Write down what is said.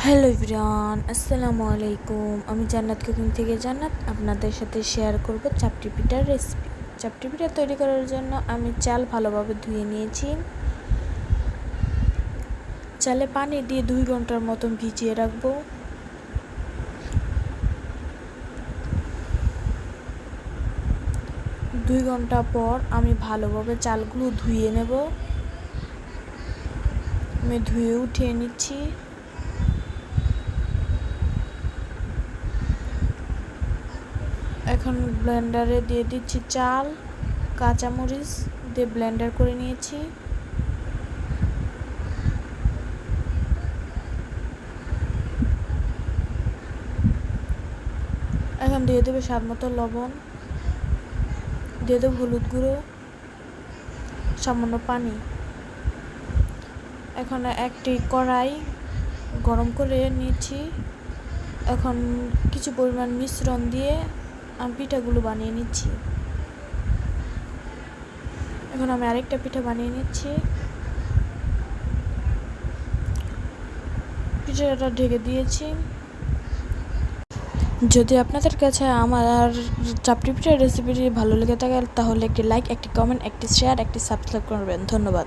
Hello everyone, আসসালামু আলাইকুম। আমি জান্নাত কুকিং থেকে জান্নাত আপনাদের সাথে শেয়ার করব চাপটি পিঠার রেসিপি। চাপটি পিঠা তৈরি করার জন্য আমি চাল ভালোভাবে ধুয়ে নিয়েছি। চালে পানি দিয়ে 2 ঘন্টার মতন ভিজিয়ে রাখবো। দুই ঘন্টা পর আমি ভালোভাবে চালগুলো ধুয়ে নেব। আমি ধুয়ে উঠিয়ে নিচ্ছি। এখন ব্লেন্ডারে দিয়ে দিচ্ছি চাল, কাঁচামরিচ দিয়ে ব্লেন্ডার করে নিয়েছি। এখন দিয়ে দেবে স্বাদ মতো লবণ, দিয়ে দেবো হলুদ গুঁড়ো, সামান্য পানি। এখন একটি কড়াই গরম করে নিয়েছি। এখন কিছু পরিমাণ মিশ্রণ দিয়ে আমি পিঠাগুলো বানিয়ে নিচ্ছি। এখন আমি আরেকটা পিঠা বানিয়ে নিচ্ছি। পিঠাটা ঢেকে দিয়েছি। যদি আপনাদের কাছে আমার চাপটি পিঠার রেসিপিটি ভালো লেগে থাকে তাহলে একটি লাইক, একটি কমেন্ট, একটি শেয়ার, একটি সাবস্ক্রাইব করবেন। ধন্যবাদ।